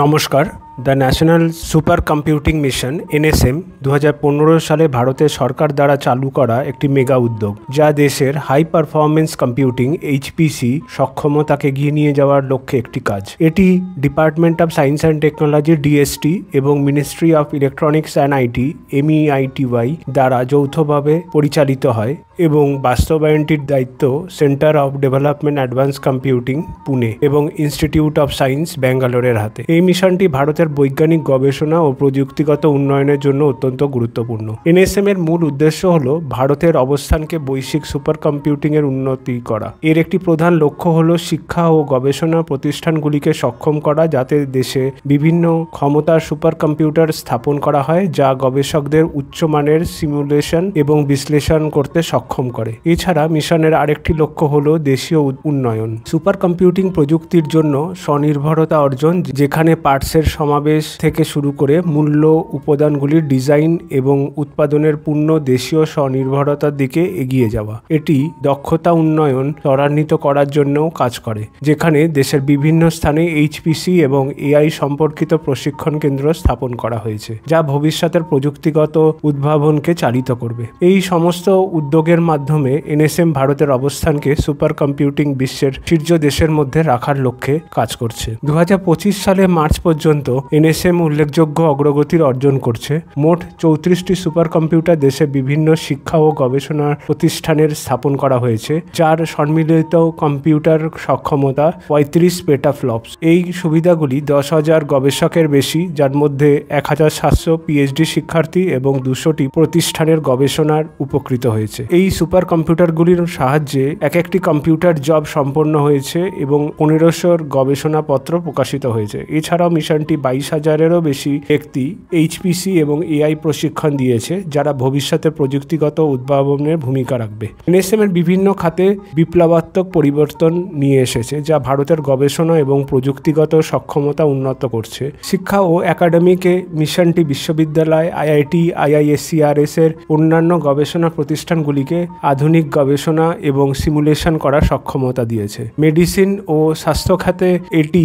নমস্কার। The national super computing mission NSM 2015 সালে ভারতের সরকার দ্বারা চালু করা একটি মেগা উদ্যোগ, যা দেশের হাই পারফরমেন্স কম্পিউটিং এইচপিসি সক্ষমতাকে এগিয়ে নিয়ে যাওয়ার লক্ষ্যে একটি কাজ। এটি department of science and technology DST এবং ministry of electronics and IT MEITY দ্বারা যৌথভাবে পরিচালিত হয় এবং বাস্তবায়নটির দায়িত্ব centre of development advance computing Pune এবং ইনস্টিটিউট অফ সায়েন্স ব্যাঙ্গালোরের হাতে। এই মিশনটি ভারতের বৈজ্ঞানিক গবেষণা ও প্রযুক্তিগত উন্নয়নের জন্য অত্যন্ত গুরুত্বপূর্ণ। এনএসএম এর মূল উদ্দেশ্য হল ভারতের অবস্থানকে বৈশ্বিক সুপার কম্পিউটিং এর উন্নতি করা। এর একটি প্রধান লক্ষ্য হল শিক্ষা ও গবেষণা প্রতিষ্ঠানগুলিকে সক্ষম করা, যাতে দেশে বিভিন্ন ক্ষমতার সুপার কম্পিউটার স্থাপন করা হয়, যা গবেষকদের উচ্চমানের সিমুলেশন এবং বিশ্লেষণ করতে সক্ষম করে। এছাড়া মিশনের আরেকটি লক্ষ্য হল দেশীয় উন্নয়ন, সুপার কম্পিউটিং প্রযুক্তির জন্য স্বনির্ভরতা অর্জন, যেখানে পার্টসের সমাবেশ থেকে শুরু করে মূল্য উপাদানগুলির ডিজাইন এবং উৎপাদনের পূর্ণ দেশীয় স্বনির্ভরতার দিকে এগিয়ে যাওয়া। এটি দক্ষতা উন্নয়ন ত্বরান্বিত করার জন্যও কাজ করে, যেখানে দেশের বিভিন্ন স্থানে এইচপিসি এবং এআই সম্পর্কিত প্রশিক্ষণ কেন্দ্র স্থাপন করা হয়েছে, যা ভবিষ্যতের প্রযুক্তিগত উদ্ভাবনকে চালিত করবে। এই সমস্ত উদ্যোগের মাধ্যমে এনএসএম ভারতের অবস্থানকে সুপার কম্পিউটিং বিশ্বের শীর্ষ দেশের মধ্যে রাখার লক্ষ্যে কাজ করছে। 2025 সালে মার্চ পর্যন্ত এনএসএম উল্লেখযোগ্য অগ্রগতি অর্জন করছে। মোট 34টি সুপার কম্পিউটার দেশে বিভিন্ন শিক্ষা ও গবেষণা প্রতিষ্ঠানের স্থাপন করা হয়েছে, যার সম্মিলিত কম্পিউটার সক্ষমতা 35 পেটাফ্লপস। এই সুবিধাগুলি 10,000 গবেষকের বেশি, যার মধ্যে 1,700 পিএইচডি শিক্ষার্থী এবং 200টি প্রতিষ্ঠানের গবেষণার উপকৃত হয়েছে। এই সুপার কম্পিউটারগুলির সাহায্যে একটি কম্পিউটার জব সম্পন্ন হয়েছে এবং 1500 গবেষণাপত্র প্রকাশিত হয়েছে। এছাড়াও মিশনটি 22,000-এরও বেশি ব্যক্তি এইচপিসি এবং এআই প্রশিক্ষণ দিয়েছে, যারা ভবিষ্যতে প্রযুক্তিগত উদ্ভাবনের ভূমিকা রাখবে। এনএসএম এর বিভিন্ন খাতে বিপ্লবাত্মক পরিবর্তন নিয়ে এসেছে, যা ভারতের গবেষণা এবং প্রযুক্তিগত সক্ষমতা উন্নত করছে। শিক্ষা ও একাডেমিকে মিশনটি বিশ্ববিদ্যালয়, আইআইটি, IISERS এর অন্যান্য গবেষণা প্রতিষ্ঠানগুলিকে আধুনিক গবেষণা এবং সিমুলেশন করার সক্ষমতা দিয়েছে। মেডিসিন ও স্বাস্থ্য খাতে এটি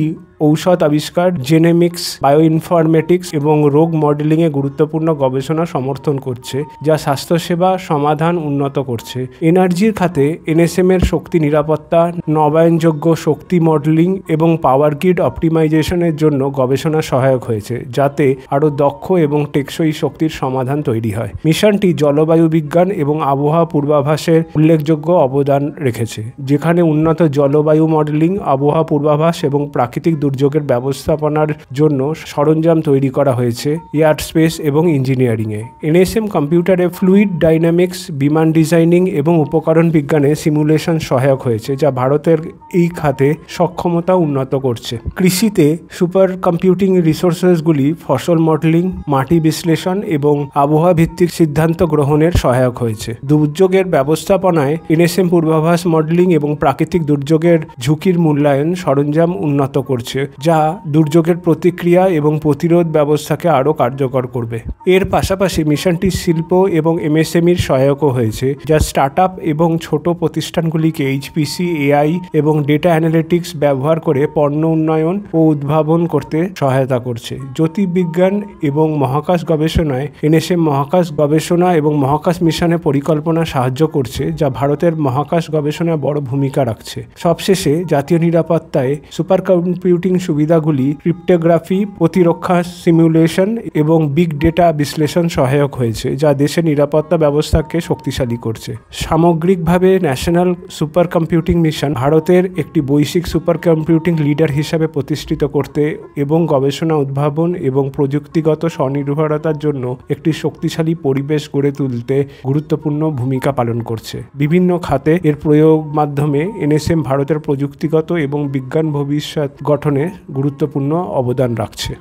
ঔষধ আবিষ্কার, জেনেমিক্স, বায়োইনফরমেটিক্স এবং রোগ মডেলিংয়ে গুরুত্বপূর্ণ গবেষণা সমর্থন করছে, যা স্বাস্থ্যসেবা সমাধান উন্নত করছে। এনার্জির খাতে এনএসএম এর শক্তি নিরাপত্তা, নবায়নযোগ্য শক্তি মডেলিং এবং পাওয়ার গ্রিড অপটিমাইজেশনের জন্য গবেষণা সহায়ক হয়েছে, যাতে আরও দক্ষ এবং টেকসই শক্তির সমাধান তৈরি হয়। মিশনটি জলবায়ু বিজ্ঞান এবং আবহাওয়া পূর্বাভাসের উল্লেখযোগ্য অবদান রেখেছে, যেখানে উন্নত জলবায়ু মডেলিং, আবহাওয়া পূর্বাভাস এবং প্রাকৃতিক দুর্যোগের ব্যবস্থাপনার জন্য সরঞ্জাম তৈরি করা হয়েছে এয়ার স্পেস এবং ইঞ্জিনিয়ারিংয়ে। এনএসএম কম্পিউটারে ফ্লুইড ডাইনামিক্স, বিমান ডিজাইনিং এবং উপকরণ বিজ্ঞানে সিমুলেশন সহায়ক হয়েছে, যা ভারতের এই খাতে সক্ষমতা উন্নত করছে। কৃষিতে সুপার কম্পিউটিং রিসোর্সেসগুলি ফসল মডেলিং, মাটি বিশ্লেষণ এবং আবহাওয়া ভিত্তিক সিদ্ধান্ত গ্রহণের সহায়ক হয়েছে। দুর্যোগের ব্যবস্থাপনায় এনএসএম পূর্বাভাস মডেলিং এবং প্রাকৃতিক দুর্যোগের ঝুঁকির মূল্যায়ন সরঞ্জাম উন্নত করছে, যা দুর্যোগের প্রতিক্রিয়া এবং প্রতিরোধ ব্যবস্থাকে আরও কার্যকর করবে। এর পাশাপাশি মিশনটি শিল্প এবং এমএসএমইর সহায়কও হয়েছে, যা স্টার্টআপ এবং ছোট প্রতিষ্ঠানগুলিকে এইচপিসি, এআই এবং ডেটা অ্যানালিটিক্স ব্যবহার করে পণ্য উন্নয়ন ও উদ্ভাবন করতে সহায়তা করছে। জ্যোতির্বিজ্ঞান এবং মহাকাশ গবেষণায় এনএসএম মহাকাশ গবেষণা এবং মহাকাশ মিশনের পরিকল্পনা সাহায্য করছে, যা ভারতের মহাকাশ গবেষণায় বড় ভূমিকা রাখছে। সবশেষে জাতীয় নিরাপত্তায় সুপার কম্পিউটিং সুবিধাগুলি ক্রিপ্টোগ্রাফি, প্রতিরক্ষা সিমুলেশন এবং বিগ ডেটা বিশ্লেষণ সহায়ক হয়েছে, যা দেশের নিরাপত্তা ব্যবস্থাকে শক্তিশালী করছে। সামগ্রিকভাবে ন্যাশনাল সুপার কম্পিউটিং মিশন ভারতের একটি বৈশ্বিক সুপার কম্পিউটিং লিডার হিসাবে প্রতিষ্ঠিত করতে এবং গবেষণা, উদ্ভাবন এবং প্রযুক্তিগত স্বনির্ভরতার জন্য একটি শক্তিশালী পরিবেশ গড়ে তুলতে গুরুত্বপূর্ণ ভূমিকা পালন করছে। বিভিন্ন খাতে এর প্রয়োগ মাধ্যমে এনএসএম ভারতের প্রযুক্তিগত এবং বিজ্ঞান ভবিষ্যৎ গঠনে গুরুত্বপূর্ণ অবদান রাখছে।